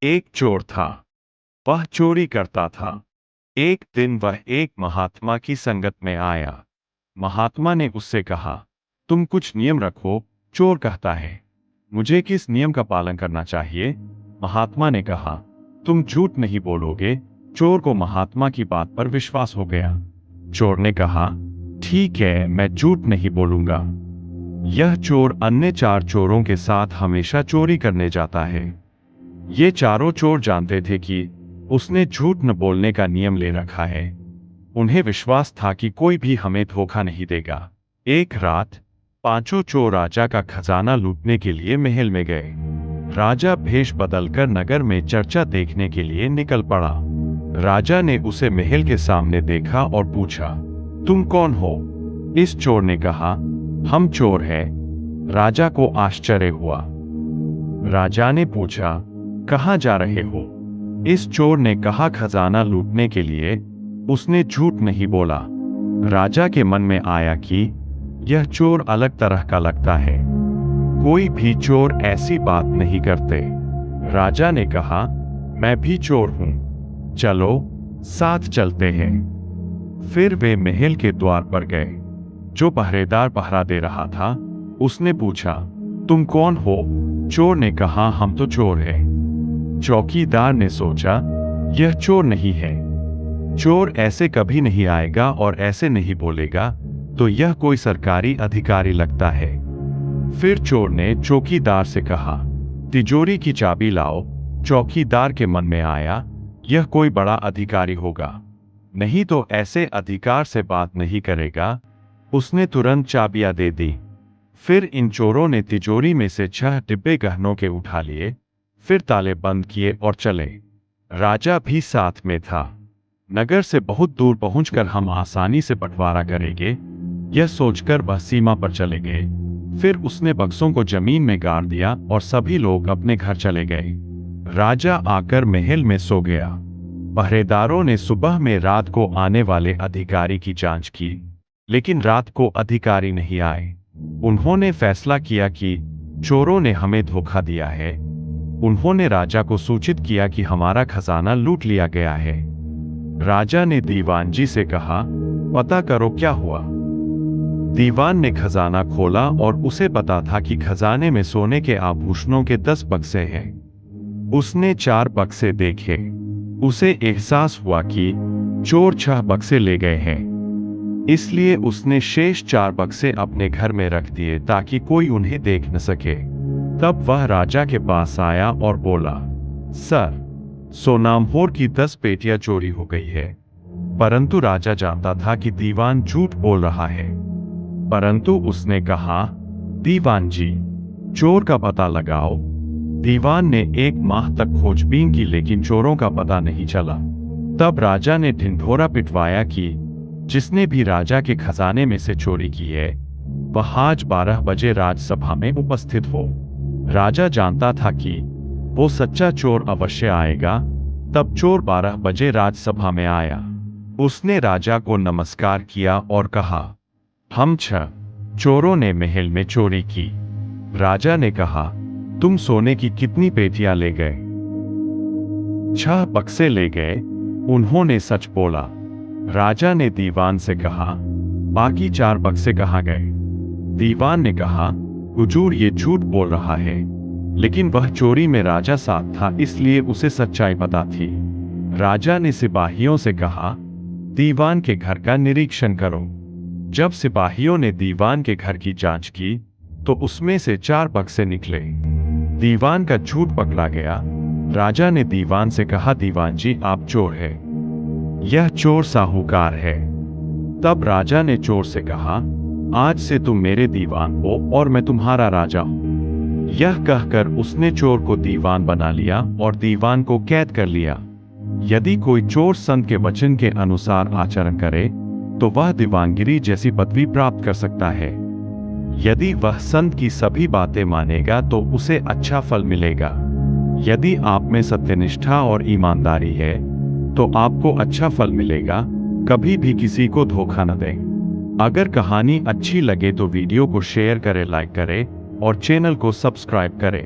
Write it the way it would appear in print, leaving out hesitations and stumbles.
एक चोर था। वह चोरी करता था। एक दिन वह एक महात्मा की संगत में आया। महात्मा ने उससे कहा, तुम कुछ नियम रखो। चोर कहता है, मुझे किस नियम का पालन करना चाहिए? महात्मा ने कहा, तुम झूठ नहीं बोलोगे। चोर को महात्मा की बात पर विश्वास हो गया। चोर ने कहा, ठीक है, मैं झूठ नहीं बोलूंगा। यह चोर अन्य 4 चोरों के साथ हमेशा चोरी करने जाता है। ये चारों चोर जानते थे कि उसने झूठ न बोलने का नियम ले रखा है। उन्हें विश्वास था कि कोई भी हमें धोखा नहीं देगा। एक रात 5 चोर राजा का खजाना लूटने के लिए महल में गए। राजा भेष बदलकर नगर में चर्चा देखने के लिए निकल पड़ा। राजा ने उसे महल के सामने देखा और पूछा, तुम कौन हो? इस चोर ने कहा, हम चोर हैं। राजा को आश्चर्य हुआ। राजा ने पूछा, कहाँ जा रहे हो? इस चोर ने कहा, खजाना लूटने के लिए। उसने झूठ नहीं बोला। राजा के मन में आया कि यह चोर अलग तरह का लगता है। कोई भी चोर ऐसी बात नहीं करते। राजा ने कहा, मैं भी चोर हूं, चलो साथ चलते हैं। फिर वे महल के द्वार पर गए। जो पहरेदार पहरा दे रहा था, उसने पूछा, तुम कौन हो? चोर ने कहा, हम तो चोर हैं। चौकीदार ने सोचा, यह चोर नहीं है। चोर ऐसे कभी नहीं आएगा और ऐसे नहीं बोलेगा, तो यह कोई सरकारी अधिकारी लगता है। फिर चोर ने चौकीदार से कहा, तिजोरी की चाबी लाओ। चौकीदार के मन में आया, यह कोई बड़ा अधिकारी होगा, नहीं तो ऐसे अधिकार से बात नहीं करेगा। उसने तुरंत चाबियां दे दी। फिर इन चोरों ने तिजोरी में से 6 डिब्बे गहनों के उठा लिए, फिर ताले बंद किए और चले। राजा भी साथ में था। नगर से बहुत दूर पहुंचकर हम आसानी से बंटवारा करेंगे, यह सोचकर वह सीमा पर चले गए। फिर उसने बक्सों को जमीन में गाड़ दिया और सभी लोग अपने घर चले गए। राजा आकर महल में सो गया। पहरेदारों ने सुबह में रात को आने वाले अधिकारी की जांच की, लेकिन रात को अधिकारी नहीं आए। उन्होंने फैसला किया कि चोरों ने हमें धोखा दिया है। उन्होंने राजा को सूचित किया कि हमारा खजाना लूट लिया गया है। राजा ने दीवान जी से कहा, पता करो क्या हुआ। दीवान ने खजाना खोला और उसे पता था कि खजाने में सोने के आभूषणों के 10 बक्से हैं। उसने 4 बक्से देखे। उसे एहसास हुआ कि चोर 6 बक्से ले गए हैं। इसलिए उसने शेष 4 बक्से अपने घर में रख दिए ताकि कोई उन्हें देख न सके। तब वह राजा के पास आया और बोला, सर, सोनामहोर की 10 पेटियां चोरी हो गई है। परंतु राजा जानता था कि दीवान झूठ बोल रहा है। परंतु उसने कहा, दीवान जी, चोर का पता लगाओ। दीवान ने 1 माह तक खोजबीन की, लेकिन चोरों का पता नहीं चला। तब राजा ने ढिंढोरा पिटवाया कि जिसने भी राजा के खजाने में से चोरी की है, वह आज 12 बजे राजसभा में उपस्थित हो। राजा जानता था कि वो सच्चा चोर अवश्य आएगा। तब चोर 12 बजे राजसभा में आया। उसने राजा को नमस्कार किया और कहा, हम 6 चोरों ने महल में चोरी की। राजा ने कहा, तुम सोने की कितनी पेटियां ले गए? 6 बक्से ले गए। उन्होंने सच बोला। राजा ने दीवान से कहा, बाकी 4 बक्से कहाँ गए? दीवान ने कहा, हुजूर, ये झूठ बोल रहा है, लेकिन वह चोरी में राजा साथ था, इसलिए उसे सच्चाई पता थी। राजा ने सिपाहियों से कहा, दीवान के घर का निरीक्षण करो। जब सिपाहियों ने दीवान के घर की जांच की, तो उसमें से 4 बक्से निकले। दीवान का झूठ पकड़ा गया। राजा ने दीवान से कहा, दीवान जी, आप चोर हैं। यह चोर साहूकार है। तब राजा ने चोर से कहा, आज से तुम मेरे दीवान हो और मैं तुम्हारा राजा हूं। यह कहकर उसने चोर को दीवान बना लिया और दीवान को कैद कर लिया। यदि कोई चोर संत के वचन के अनुसार आचरण करे, तो वह दीवानगिरी जैसी पदवी प्राप्त कर सकता है। यदि वह संत की सभी बातें मानेगा तो उसे अच्छा फल मिलेगा। यदि आप में सत्यनिष्ठा और ईमानदारी है, तो आपको अच्छा फल मिलेगा। कभी भी किसी को धोखा न दें। अगर कहानी अच्छी लगे तो वीडियो को शेयर करें, लाइक करें और चैनल को सब्सक्राइब करें।